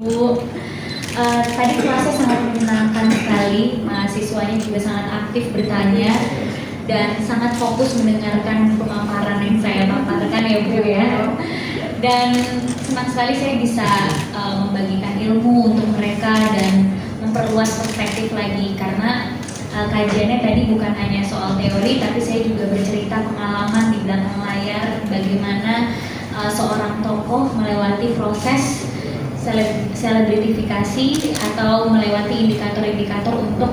Bu, tadi kelasnya sangat menyenangkan sekali, mahasiswanya juga sangat aktif bertanya dan sangat fokus mendengarkan pemaparan yang saya paparkan ya Bu ya. Dan senang sekali saya bisa membagikan ilmu untuk mereka dan memperluas perspektif lagi karena kajiannya tadi bukan hanya soal teori, tapi saya juga bercerita pengalaman di belakang layar bagaimana seorang tokoh melewati proses selebritifikasi atau melewati indikator-indikator untuk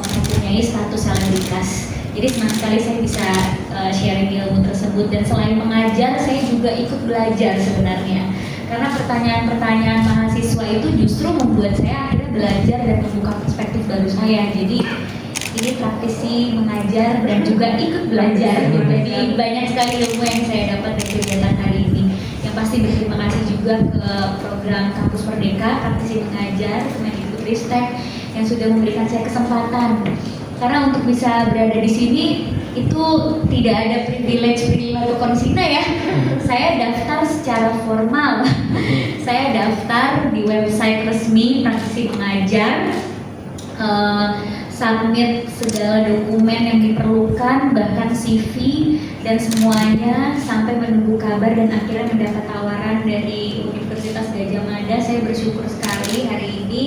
mempunyai status selebritas. Jadi senang sekali saya bisa sharing ilmu tersebut, dan selain mengajar saya juga ikut belajar sebenarnya. Karena pertanyaan-pertanyaan mahasiswa itu justru membuat saya akhirnya belajar dan membuka perspektif baru saya. Jadi ini praktisi mengajar dan juga ikut belajar. Jadi banyak sekali ilmu yang saya dapat dari kegiatan hari ini. Yang pasti berterima kasih juga ke program Kampus Merdeka, praktisi mengajar, Kemendikbudristek yang sudah memberikan saya kesempatan. Karena untuk bisa berada di sini itu tidak ada privilege atau konsina ya. Saya daftar secara formal. Saya daftar di website resmi praktisi mengajar, submit segala dokumen yang diperlukan, bahkan CV dan semuanya, sampai menunggu kabar dan akhirnya mendapat tawaran dari Universitas Gadjah Mada. Saya bersyukur sekali hari ini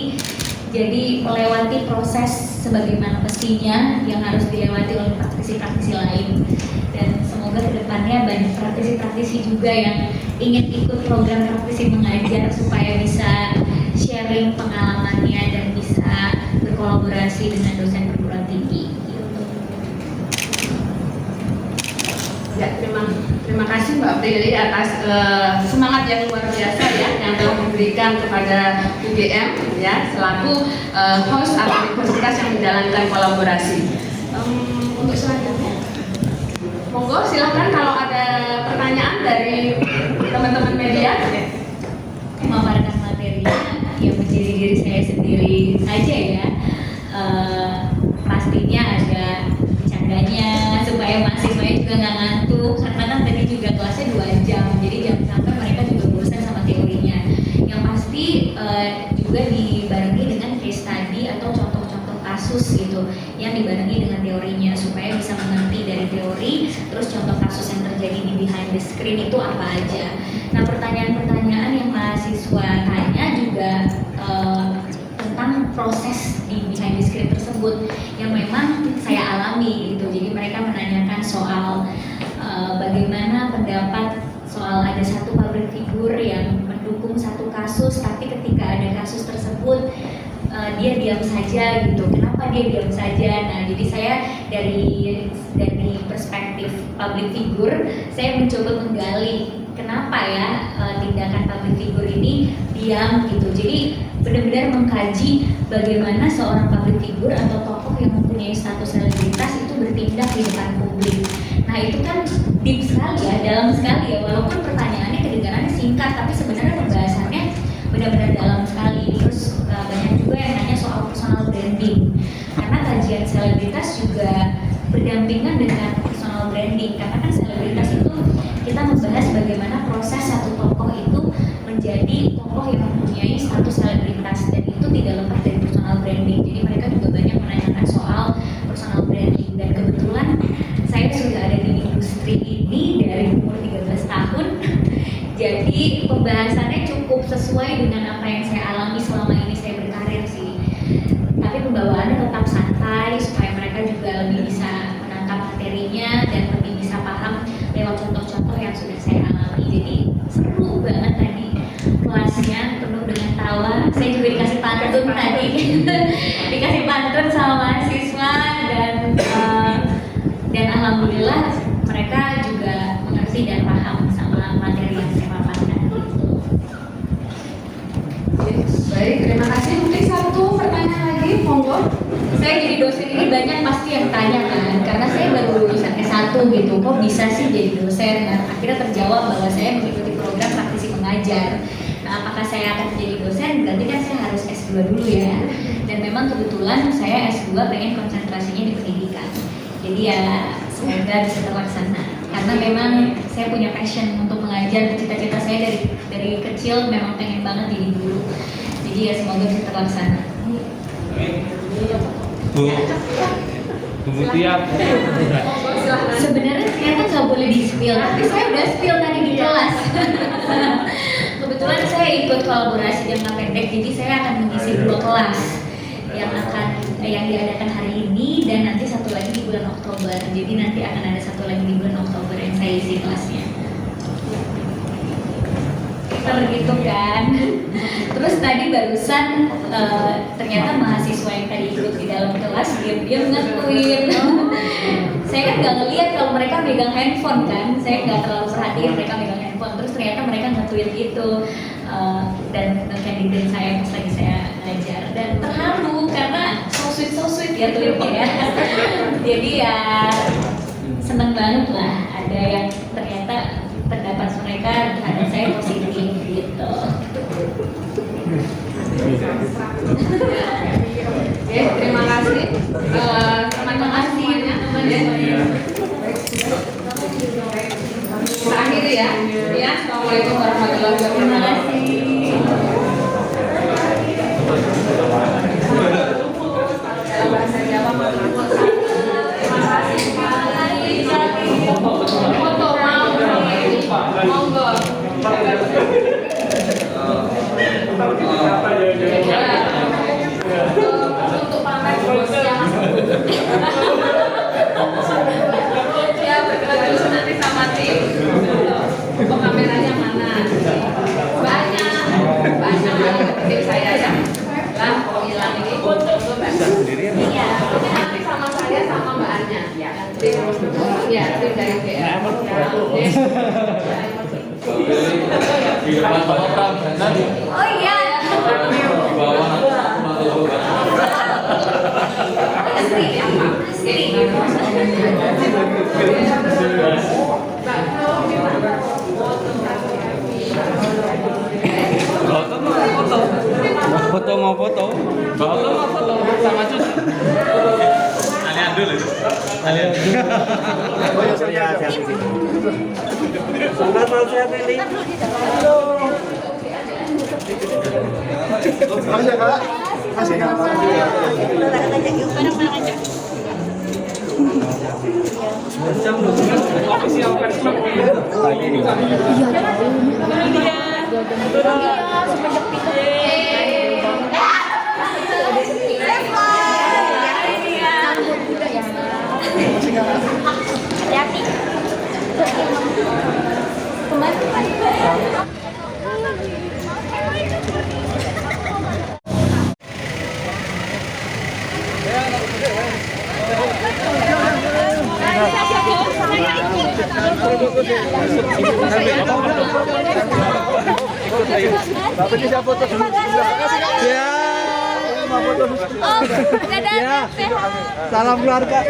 jadi melewati proses sebagaimana mestinya yang harus dilewati oleh praktisi-praktisi lain, dan semoga kedepannya banyak praktisi-praktisi juga yang ingin ikut program praktisi mengajar supaya bisa sharing pengalamannya dan bisa berkolaborasi dengan dosen perguruan tinggi. Ya, terima kasih Mbak Prilly atas semangat yang luar biasa ya yang telah diberikan kepada UGM ya selaku host atau universitas yang menjalankan kolaborasi. Untuk selanjutnya, monggo silahkan kalau ada pertanyaan dari teman-teman media. Memaparkan materinya yang menjadi diri saya sendiri saja ya. Pastinya ada bercandanya supaya mahasiswanya juga nggak ngantuk, karena kan tadi juga kelasnya 2 jam, jadi jangan sampai mereka juga bosan sama teorinya. Yang pasti juga dibarengi dengan case study atau contoh-contoh kasus gitu yang dibarengi dengan teorinya supaya bisa mengerti dari teori, terus contoh kasus yang terjadi di behind the screen itu apa aja. Nah, pertanyaan-pertanyaan yang mahasiswa tanya juga tentang proses di behind the screen tersebut yang memang saya alami gitu. Jadi mereka menanyakan soal bagaimana pendapat soal ada satu public figure yang mendukung satu kasus, tapi ketika ada kasus tersebut dia diam saja gitu. Kenapa dia diam saja? Nah, jadi saya dari perspektif public figure, saya mencoba menggali kenapa ya tindakan public figure ini diam gitu. Jadi benar-benar mengkaji bagaimana seorang public figure atau tokoh yang mempunyai status selebritas itu bertindak di depan publik. Nah, itu kan deep sekali ya, dalam sekali ya, walaupun pertanyaannya kedengarannya singkat, tapi sebenarnya pembahasannya benar-benar dalam sekali. Terus banyak juga yang nanya soal personal branding, karena kajian selebritas juga berdampingan dengan personal branding, karena kan selebritas itu kita membahas bagaimana proses satu tokoh itu menjadi tokoh yang mempunyai status selebritas, dan itu tidak lepas dari personal branding. Jadi mereka juga banyak menanyakan soal personal branding, dan kebetulan saya sudah ada di industri ini dari umur 13 tahun. Jadi pembahasannya cukup sesuai dengan apa yang saya alami selama ini saya berkarir sih. Tapi pembawaannya tetap santai supaya mereka juga lebih bisa menangkap materinya dan lebih bisa paham lewat contoh-contoh yang sudah saya alami. Jadi seru banget tadi kelasnya, penuh dengan tawa. Saya juga dikasih pantun tadi, dikasih pantun sama mahasiswa, dan alhamdulillah mereka juga mengerti dan paham sama materi yang saya paparkan. Baik, terima kasih. Mungkin satu pertanyaan lagi, monggo. Saya jadi dosen ini banyak pasti yang tanya kan, karena saya baru lulusan S1 gitu, kok bisa sih jadi dosen? Nah, akhirnya terjawab bahwa saya mengikuti program praktisi mengajar. Nah, apakah saya akan menjadi dosen? Berarti kan saya harus S2 dulu ya. Dan memang kebetulan saya S2 pengen konsentrasinya di pendidikan. Jadi ya semoga bisa terlaksana. Karena memang saya punya passion untuk mengajar belajar. Cita-cita saya dari kecil memang pengen banget jadi guru. Jadi ya semoga bisa terlaksana. Bu Mutia. Sebenarnya ternyata nggak boleh di spill, tapi saya udah spill tadi di kelas. Kebetulan saya ikut kolaborasi jangka pendek, jadi saya akan mengisi 2 kelas yang diadakan hari ini dan nanti satu lagi di bulan Oktober. Jadi nanti akan ada satu lagi di bulan Oktober yang saya isi kelasnya. Begitu kan. Terus tadi barusan ternyata mahasiswa yang tadi ikut di dalam kelas diam-diam nge-tweet. Saya kan nggak ngeliat kalau mereka megang handphone kan, saya nggak terlalu perhatiin mereka megang handphone. Terus ternyata mereka nge-tweet gitu dan nge-candidate saya pas lagi saya ngajar, dan terharu karena so sweet ya tweetnya ya. Jadi ya seneng banget lah ada yang ternyata pendapat mereka terhadap saya positif gitu. Oke, terima kasih teman-teman semuanya. Kita akhiri ya. Ya, assalamualaikum warahmatullahi wabarakatuh. Terima kasih. Dalam bahasa Jawa terima kasih sekali. Foto monggo. Untuk pamer bosnya Mas. Ya, berkenalan nanti sama tim. Oh, kameranya mana? Banyak tim saya ya. Lah, kok hilang ini foto tuh Mbak. Iya, nanti sama saya sama Mbak Anya. Ya, tim dari PR. Oh iya. Mau foto sama cucu. Alian dulu. Salam keluarga.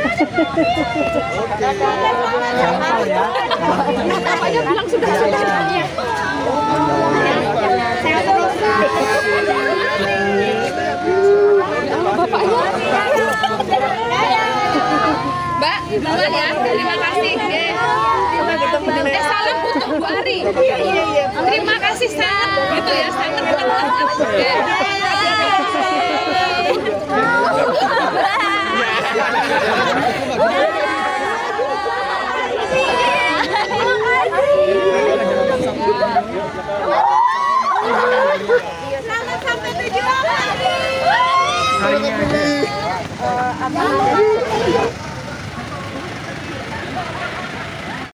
Bapaknya bilang sudah. Mbak, duluan ya. Terima kasih. Salam untuk Bu Ari. Terima kasih sangat gitu ya, sangat. Selamat sampai tujuan.